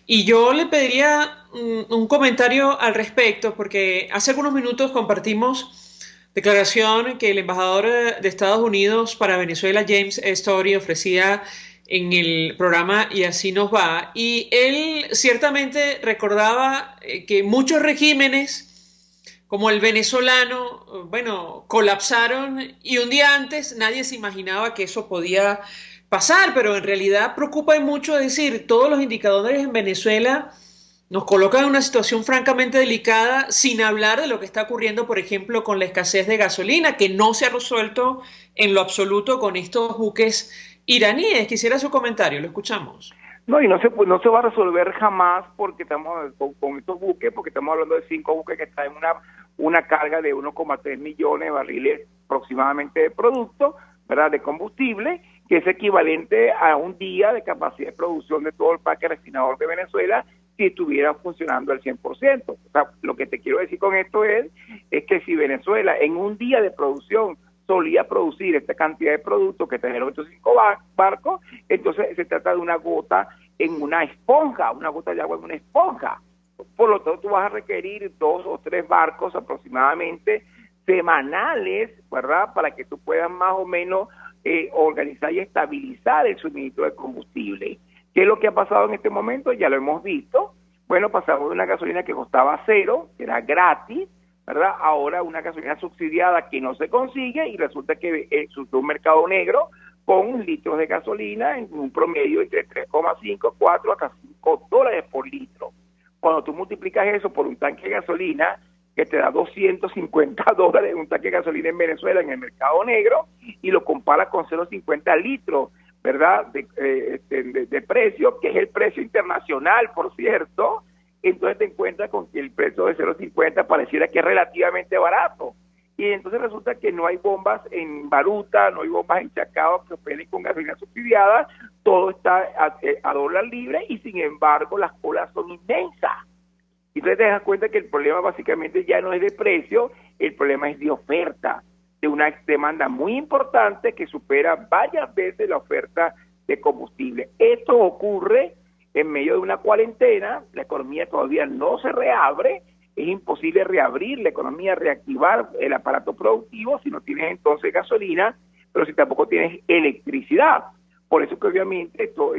y yo le pediría un comentario al respecto, porque hace algunos minutos compartimos declaración que el embajador de Estados Unidos para Venezuela, James Story, ofrecía en el programa Y Así Nos Va, y él ciertamente recordaba que muchos regímenes como el venezolano, bueno, colapsaron, y un día antes nadie se imaginaba que eso podía pasar, pero en realidad preocupa mucho. Decir, todos los indicadores en Venezuela nos colocan en una situación francamente delicada, sin hablar de lo que está ocurriendo, por ejemplo, con la escasez de gasolina, que no se ha resuelto en lo absoluto con estos buques iraníes. Quisiera su comentario, lo escuchamos. No, y no se va a resolver jamás porque estamos con estos buques, porque estamos hablando de 5 buques que traen una carga de 1,3 millones de barriles aproximadamente de producto, ¿verdad?, de combustible, que es equivalente a un día de capacidad de producción de todo el parque refinador de Venezuela si estuviera funcionando al 100%. O sea, lo que te quiero decir con esto es que si Venezuela en un día de producción solía producir esta cantidad de productos que trajeron estos 5 barcos, entonces se trata de una gota en una esponja, una gota de agua en una esponja. Por lo tanto, tú vas a requerir 2 o 3 barcos aproximadamente semanales, ¿verdad?, para que tú puedas más o menos organizar y estabilizar el suministro de combustible. ¿Qué es lo que ha pasado en este momento? Ya lo hemos visto. Bueno, pasamos de una gasolina que costaba 0, que era gratis, ¿verdad?, ahora una gasolina subsidiada que no se consigue, y resulta que surgió un mercado negro con litros de gasolina en un promedio entre 3,5, 4 hasta $5 por litro. Cuando tú multiplicas eso por un tanque de gasolina que te da $250 un tanque de gasolina en Venezuela en el mercado negro, y lo comparas con 0,50 litros, ¿verdad?, de precio, que es el precio internacional, por cierto, entonces te encuentras con que el precio de 0,50 pareciera que es relativamente barato. Y entonces resulta que no hay bombas en Baruta, no hay bombas en Chacao que operen con gasolina subsidiada, todo está a dólar libre, y sin embargo las colas son inmensas. Entonces te das cuenta que el problema básicamente ya no es de precio, el problema es de oferta, de una demanda muy importante que supera varias veces la oferta de combustible. Esto ocurre en medio de una cuarentena, la economía todavía no se reabre, es imposible reabrir la economía, reactivar el aparato productivo si no tienes entonces gasolina, pero si tampoco tienes electricidad. Por eso que obviamente esto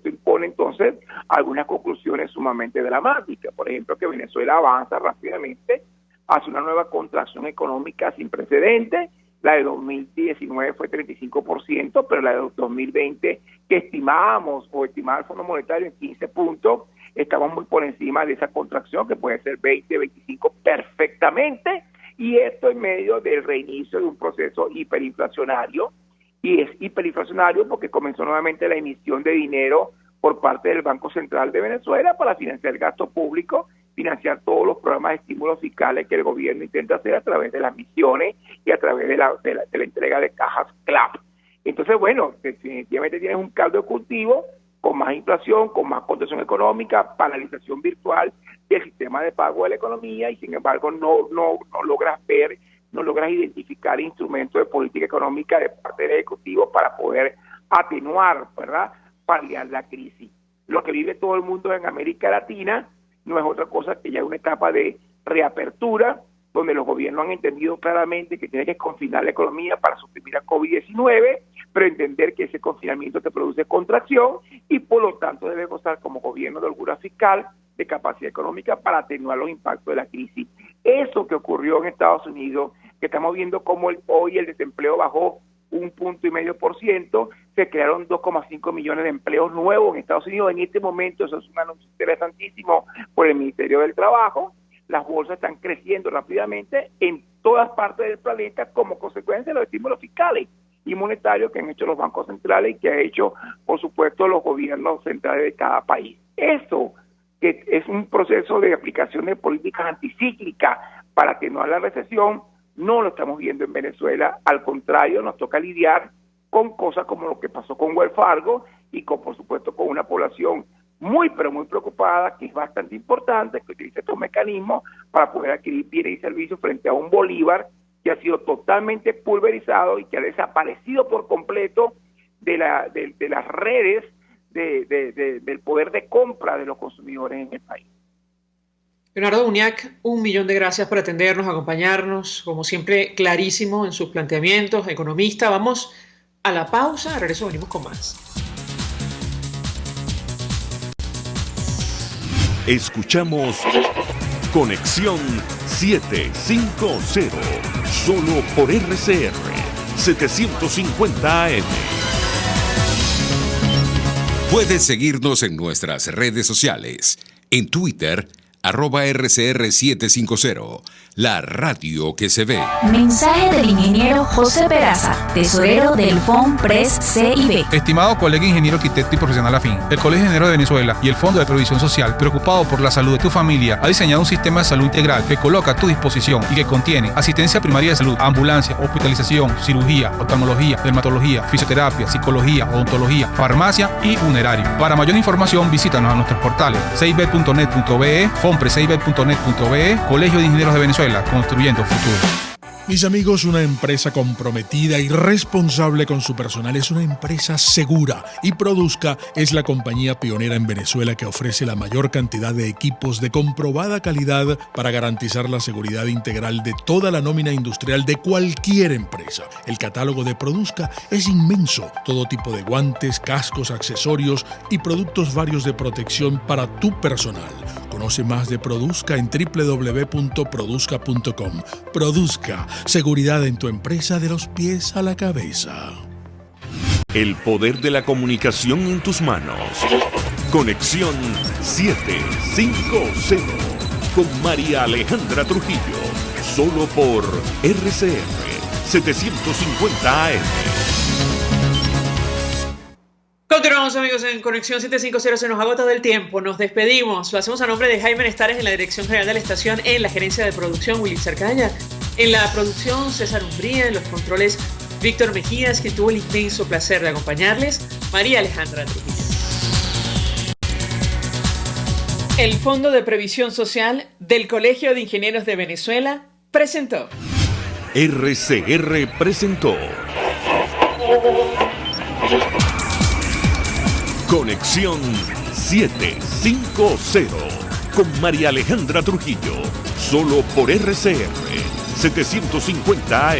impone entonces algunas conclusiones sumamente dramáticas. Por ejemplo, que Venezuela avanza rápidamente hacia una nueva contracción económica sin precedentes. La de 2019 fue 35%, pero la de 2020, que estimaba el Fondo Monetario en 15 puntos, estamos muy por encima de esa contracción, que puede ser 20, 25 perfectamente, y esto en medio del reinicio de un proceso hiperinflacionario. Y es hiperinflacionario porque comenzó nuevamente la emisión de dinero por parte del Banco Central de Venezuela para financiar el gasto público, financiar todos los programas de estímulos fiscales que el gobierno intenta hacer a través de las misiones y a través de la entrega de cajas CLAP. Entonces, bueno, definitivamente tienes un caldo de cultivo con más inflación, con más contención económica, paralización virtual del sistema de pago de la economía, y sin embargo no logras identificar instrumentos de política económica de parte del Ejecutivo para poder atenuar, ¿verdad?, paliar la crisis. Lo que vive todo el mundo en América Latina no es otra cosa que ya una etapa de reapertura, donde los gobiernos han entendido claramente que tienen que confinar la economía para suprimir a COVID-19, pero entender que ese confinamiento te produce contracción, y por lo tanto debe gozar como gobierno de holgura fiscal, de capacidad económica para atenuar los impactos de la crisis. Eso que ocurrió en Estados Unidos, que estamos viendo cómo hoy el desempleo bajó 1.5%, se crearon 2,5 millones de empleos nuevos en Estados Unidos. En este momento eso es un anuncio interesantísimo por el Ministerio del Trabajo. Las bolsas están creciendo rápidamente en todas partes del planeta como consecuencia de los estímulos fiscales y monetarios que han hecho los bancos centrales y que ha hecho, por supuesto, los gobiernos centrales de cada país. Eso que es un proceso de aplicación de políticas anticíclicas para atenuar la recesión, no lo estamos viendo en Venezuela. Al contrario, nos toca lidiar con cosas como lo que pasó con Wells Fargo y con, por supuesto, con una población muy, pero muy preocupada, que es bastante importante que utilice estos mecanismos para poder adquirir bienes y servicios frente a un bolívar que ha sido totalmente pulverizado y que ha desaparecido por completo de las redes del poder de compra de los consumidores en el país. Leonardo Uñac, 1.000.000 de gracias por atendernos, acompañarnos, como siempre, clarísimo en sus planteamientos, economista. Vamos a la pausa, a regreso venimos con más. Escuchamos Conexión 750, solo por RCR 750 AM. Puedes seguirnos en nuestras redes sociales. En Twitter, @RCR750, la radio que se ve. Mensaje del ingeniero José Peraza, tesorero del FOMPRES CIB. Estimado colega ingeniero, arquitecto y profesional afín, el Colegio de Ingenieros de Venezuela y el Fondo de Previsión Social, preocupado por la salud de tu familia, ha diseñado un sistema de salud integral que coloca a tu disposición y que contiene asistencia primaria de salud, ambulancia, hospitalización, cirugía, oftalmología, dermatología, fisioterapia, psicología, odontología, farmacia y funerario. Para mayor información, visítanos a nuestros portales cib.net.be, FOMPRESCIB.net.be, Colegio de Ingenieros de Venezuela, construyendo futuro. Mis amigos, una empresa comprometida y responsable con su personal es una empresa segura, y Produzca es la compañía pionera en Venezuela que ofrece la mayor cantidad de equipos de comprobada calidad para garantizar la seguridad integral de toda la nómina industrial de cualquier empresa. El catálogo de Produzca es inmenso, todo tipo de guantes, cascos, accesorios y productos varios de protección para tu personal. Conoce más de Produzca en www.produzca.com. Produzca, seguridad en tu empresa de los pies a la cabeza. El poder de la comunicación en tus manos. Conexión 750 con María Alejandra Trujillo, solo por RCR 750 AM. Continuamos, amigos, en Conexión 750. Se nos agota del tiempo, nos despedimos. Lo hacemos a nombre de Jaime Nestares en la dirección general de la estación, en la gerencia de producción Willy Cercaña, en la producción César Umbría, en los controles Víctor Mejías, que tuvo el inmenso placer de acompañarles, María Alejandra Trujillo. El Fondo de Previsión Social del Colegio de Ingenieros de Venezuela presentó. RCR presentó Conexión 750 con María Alejandra Trujillo, solo por RCR 750 AM.